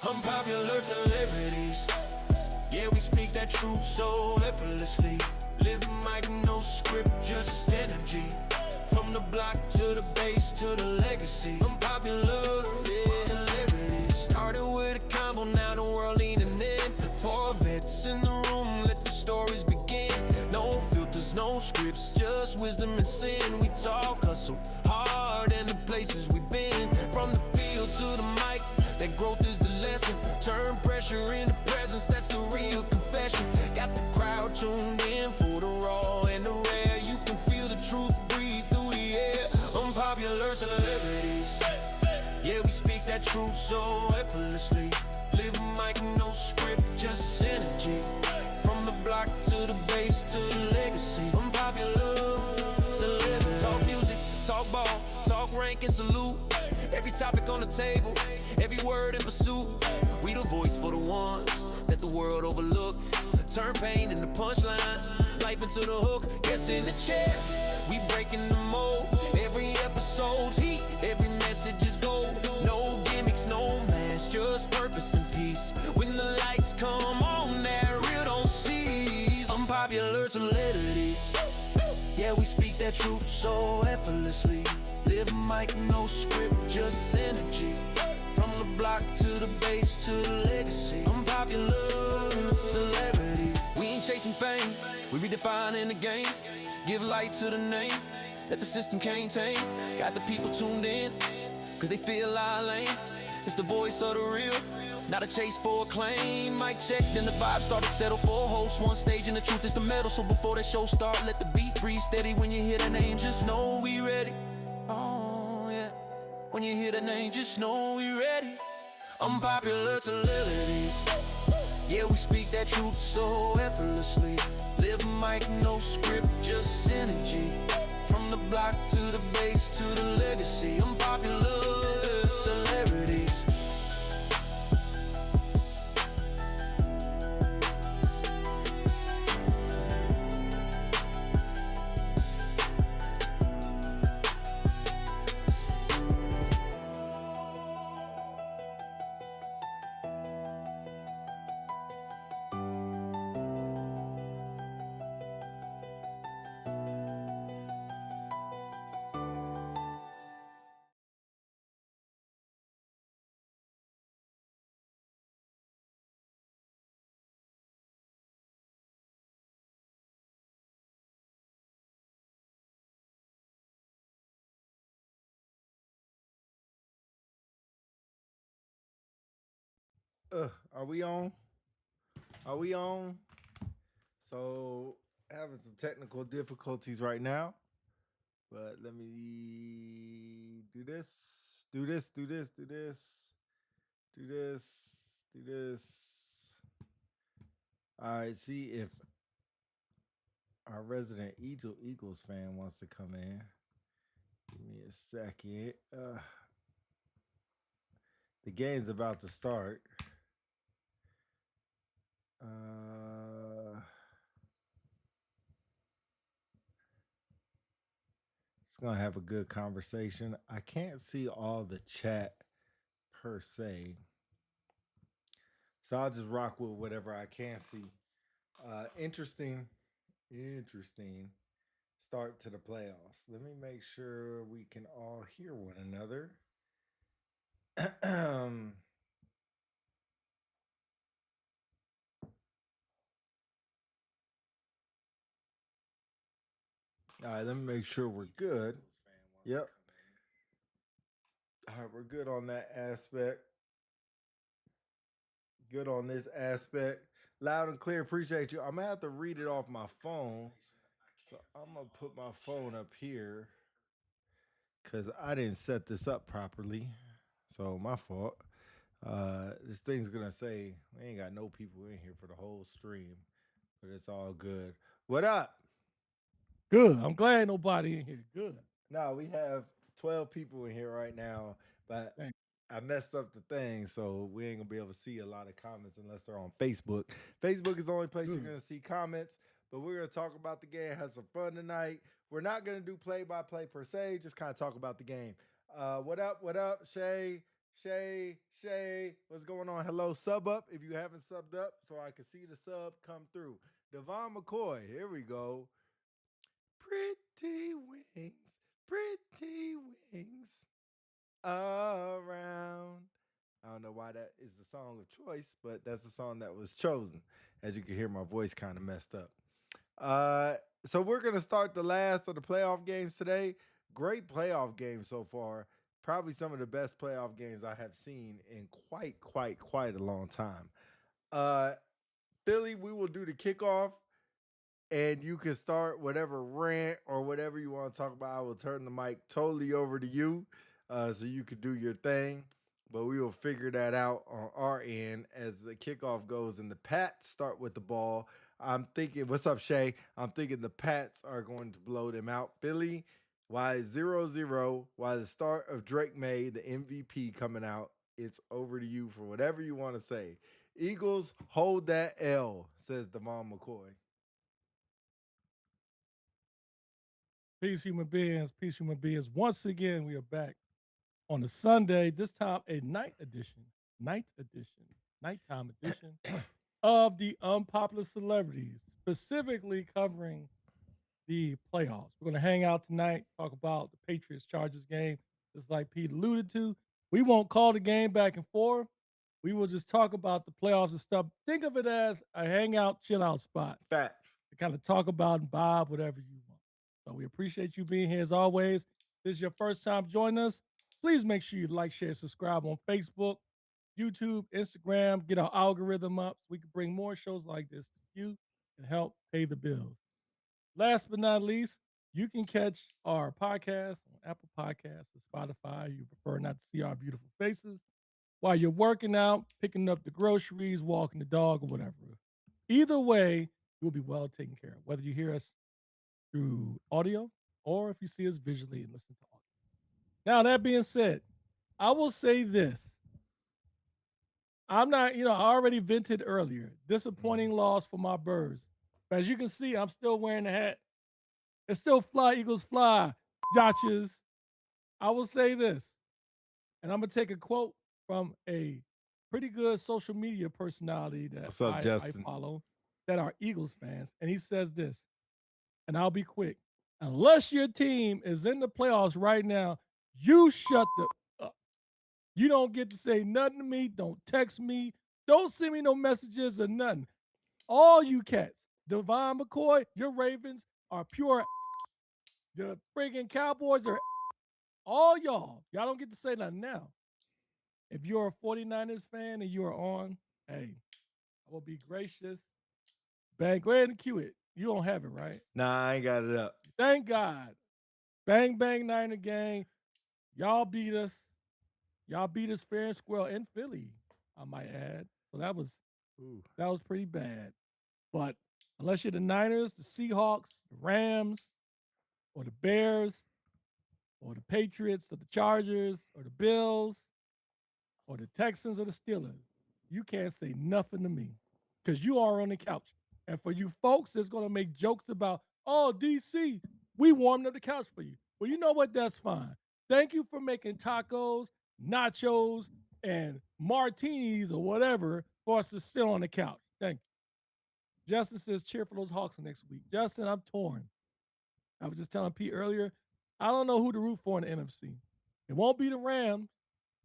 Unpopular celebrities. Yeah, we speak that truth so effortlessly. Living like no script, just energy. From the block to the base to the legacy. Unpopular, yeah, celebrities. Started with a combo, now the world leaning in. Four vets in the room, let the stories begin. No filters, no scripts, just wisdom and sin. We talk hustle hard and the places we've been. From the field to the mic, that growth is the lesson. Turn pressure into presence, that's the real confession. Got the crowd tuned in for the raw and the rare. You can feel the truth breathe through the air. Unpopular celebrities. Yeah, we speak that truth so effortlessly. Living like no script, just energy. From the block to the base to the legacy. Unpopular celebrities. Talk music, talk ball, talk rank and salute. Every topic on the table, every word in pursuit. We the voice for the ones that the world overlook. Turn pain into punchlines, life into the hook. Yes, in the chair, we breaking the mold. Every episode's heat, every message is gold. No gimmicks, no mask, just purpose and peace. When the lights come on, that real don't cease. Unpopular celebrities. Yeah, we speak that truth so effortlessly. Living like no script, just energy. From the block to the base to the legacy. Unpopular celebrity. We ain't chasing fame, we redefining the game. Give light to the name that the system can't tame. Got the people tuned in, cause they feel our lane. It's the voice of the real, not a chase for acclaim. Mic check, then the vibe start to settle for a host. One stage and the truth is the medal. So before that show start, let the beat breathe steady. When you hear the name, just know we ready. Oh yeah, when you hear the name, just know we ready. Unpopular celebrities. Yeah, we speak that truth so effortlessly. Living like no script, just energy. From the block to the base to the legacy. Unpopular celebrities. Are we on? Are we on? So having some technical difficulties right now, but let me do this. Do this. Do this. Do this. Do this. Do this. All right. See if our resident Eagles fan wants to come in. Give me a second. The game's about to start. Just gonna have a good conversation. I can't see all the chat per se, so I'll just rock with whatever I can see. Interesting start to the playoffs. Let me make sure we can all hear one another. All right, let me make sure we're good. Yep. All right, we're good on that aspect. Good on this aspect. Loud and clear. Appreciate you. I'm gonna have to read it off my phone. So I'm gonna put my phone up here because I didn't set this up properly. So my fault. This thing's gonna say we ain't got no people in here for the whole stream, but it's all good. What up? Good. I'm glad nobody in here. Good. No, we have 12 people in here right now, but Thank I messed up the thing, so we ain't gonna be able to see a lot of comments unless they're on Facebook. Facebook is the only place you're gonna see comments, but we're gonna talk about the game, have some fun tonight. We're not gonna do play by play per se, just kind of talk about the game. What up? What up, Shay? Shay, what's going on? Hello, sub up if you haven't subbed up so I can see the sub come through. Devon McCoy, here we go. Pretty wings around. I don't know why that is the song of choice, but that's the song that was chosen. As you can hear, my voice kind of messed up. So we're gonna start the last of the playoff games today. Great playoff game so far. Probably some of the best playoff games I have seen in quite a long time. Uh, Philly, we will do the kickoff, and you can start whatever rant or whatever you want to talk about. I will turn the mic totally over to you, so you can do your thing. But we will figure that out on our end as the kickoff goes. And the Pats start with the ball. I'm thinking, what's up, Shay? I'm thinking the Pats are going to blow them out. Philly, why 0-0? Why the start of Drake May, the MVP coming out? It's over to you for whatever you want to say. Eagles hold that L, says Devon McCoy. Peace, human beings. Peace, human beings. Once again, we are back on a Sunday, this time a nighttime edition of the Unpopular Celebrities, specifically covering the playoffs. We're going to hang out tonight, talk about the Patriots Chargers game, just like Pete alluded to. We won't call the game back and forth. We will just talk about the playoffs and stuff. Think of it as a hangout, chill out spot. Facts. To kind of talk about and vibe, whatever you want. So we appreciate you being here as always. If this is your first time joining us, please make sure you like, share, subscribe on Facebook, YouTube, Instagram. Get our algorithm up so we can bring more shows like this to you and help pay the bills. Last but not least, you can catch our podcast on Apple Podcasts or Spotify. You prefer not to see our beautiful faces while you're working out, picking up the groceries, walking the dog, or whatever. Either way, you'll be well taken care of, whether you hear us through audio or if you see us visually and listen to audio. Now, that being said, I will say this. I'm not, I already vented earlier. Disappointing loss for my birds. But as you can see, I'm still wearing the hat. It's still fly, Eagles fly, Yachas. I will say this, and I'm going to take a quote from a pretty good social media personality that What's up, I Justin? follow that are Eagles fans. And he says this, and I'll be quick. Unless your team is in the playoffs right now, you shut the up. You don't get to say nothing to me. Don't text me. Don't send me no messages or nothing. All you cats, Devon McCoy, your Ravens are pure. The friggin' Cowboys are all y'all. Y'all don't get to say nothing now. If you're a 49ers fan and you are on, hey, I will be gracious. Bang, go ahead and cue it. You don't have it, right? Nah, I ain't got it up. Thank God. Bang, bang, Niner gang. Y'all beat us. Y'all beat us fair and square in Philly, I might add. So that was pretty bad. But unless you're the Niners, the Seahawks, the Rams, or the Bears, or the Patriots, or the Chargers, or the Bills, or the Texans, or the Steelers, you can't say nothing to me because you are on the couch. And for you folks that's going to make jokes about, oh, DC, we warmed up the couch for you. Well, you know what? That's fine. Thank you for making tacos, nachos, and martinis or whatever for us to sit on the couch. Thank you. Justin says, cheer for those Hawks next week. Justin, I'm torn. I was just telling Pete earlier, I don't know who to root for in the NFC. It won't be the Rams.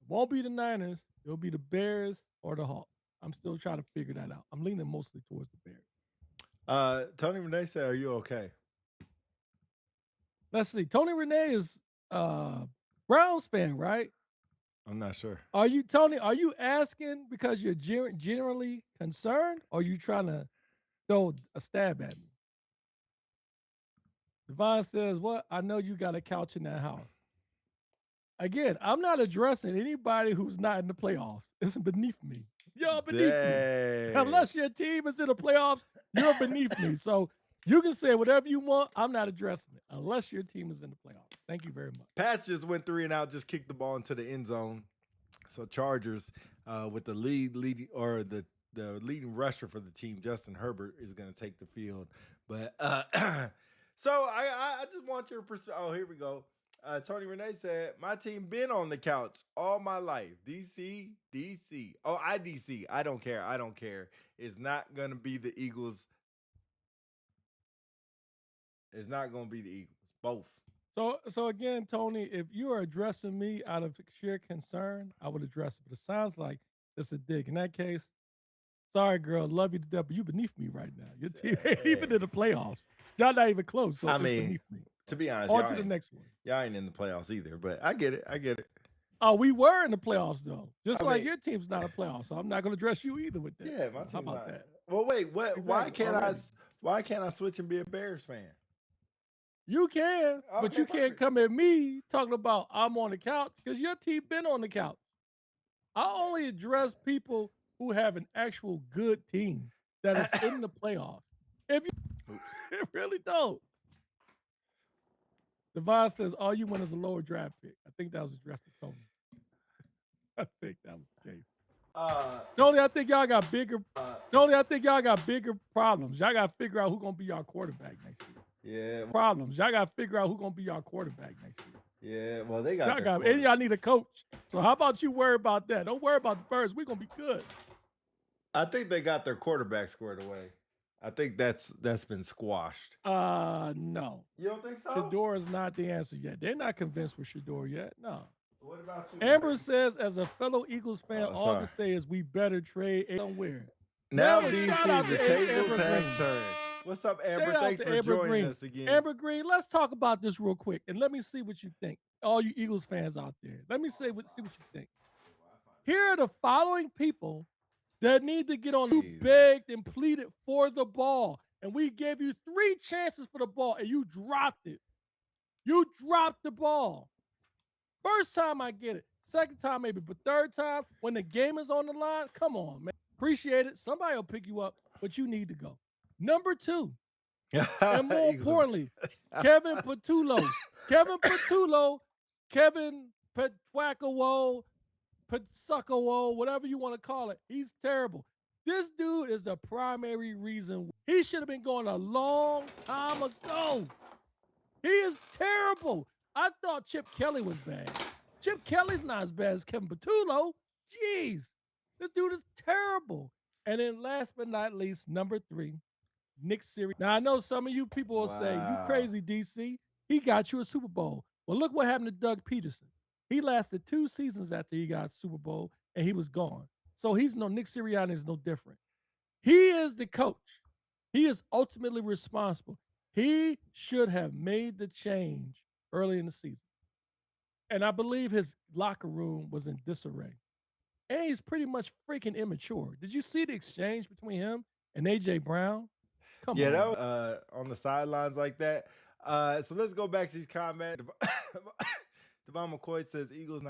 It won't be the Niners. It'll be the Bears or the Hawks. I'm still trying to figure that out. I'm leaning mostly towards the Bears. Tony Renee said, are you okay? Let's see. Tony Renee is Browns fan, right? I'm not sure. Are you, Tony, are you asking because you're generally concerned, or are you trying to throw a stab at me? Devon says, what? I know you got a couch in that house. Again, I'm not addressing anybody who's not in the playoffs. It's beneath me. You're beneath me. Unless your team is in the playoffs, you're beneath me. So you can say whatever you want. I'm not addressing it unless your team is in the playoffs. Thank you very much. Pats just went 3 and out, just kicked the ball into the end zone. So Chargers, with the leading rusher for the team, Justin Herbert, is going to take the field. But so I just want your perspective. Oh, here we go. Tony Renee said, my team been on the couch all my life. DC. Oh, IDC. I don't care. It's not going to be the Eagles. It's not going to be the Eagles. Both. So again, Tony, if you are addressing me out of sheer concern, I would address it. But it sounds like it's a dig. In that case, sorry, girl, love you to death, but you beneath me right now. Your team ain't even in the playoffs. Y'all not even close. So I it's mean, beneath me. to be honest, on to the next one. Y'all ain't in the playoffs either, but I get it. Oh, we were in the playoffs though. Just I like mean- your team's not a playoff, so I'm not going to address you either with that. Yeah, my team's How about not. that? Well, wait, what? Why Exactly, can't already. Why can't I switch and be a Bears fan? You can, but Okay, you can't perfect. come at me talking about I'm on the couch because your team been on the couch. I only address people who have an actual good team that is in the playoffs. If you it really don't. Devon says all you want is a lower draft pick. I think that was addressed to Tony. I think that was the case. Tony, I think y'all got bigger. Tony, I think y'all got bigger problems. Y'all got to figure out who's gonna be our quarterback next year. Yeah, Problems. Y'all got to figure out who's gonna be our quarterback next year. yeah. Well, they got. Y'all their got, and quarterback. y'all need a coach. So how about you worry about that? Don't worry about the Birds. We're gonna be good. I think they got their quarterback squared away. I think that's been squashed. No. You don't think so? Shador is not the answer yet. They're not convinced with Shador yet. No. What about you? Amber says, as a fellow Eagles fan, Oh, all I can sorry. say is we better trade somewhere. Now, Now, DC, shout out the to tables Amber have Green. turned. What's up, Amber? Shout out Thanks to for Amber joining Green. us again. Amber Green, let's talk about this real quick, and let me see what you think. All you Eagles fans out there, let me see what you think. Here are the following people that need to get on. You Jesus. begged and pleaded for the ball, and we gave you 3 chances for the ball, and you dropped it. You dropped the ball. First time, I get it. Second time, maybe, but third time, when the game is on the line, come on, man. Appreciate it. Somebody will pick you up, but you need to go. Number 2, and more Eagles. importantly, Kevin Patullo. Kevin Patullo, Kevin Petwackawo, Petsuckawo, whatever you want to call it. He's terrible. This dude is the primary reason. He should have been going a long time ago. He is terrible. I thought Chip Kelly was bad. Chip Kelly's not as bad as Kevin Patullo. Jeez, this dude is terrible. And then last but not least, number 3, Nick Sirianni. Now, I know some of you people will say, you Wow. crazy, DC. He got you a Super Bowl. Well, look what happened to Doug Peterson. He lasted 2 seasons after he got Super Bowl, and he was gone. So Nick Sirianni is no different. He is the coach. He is ultimately responsible. He should have made the change early in the season. And I believe his locker room was in disarray. And he's pretty much freaking immature. Did you see the exchange between him and A.J. Brown? Come Yeah, on. that was, on the sidelines like that. So let's go back to these comments. Devon McCoy says Eagles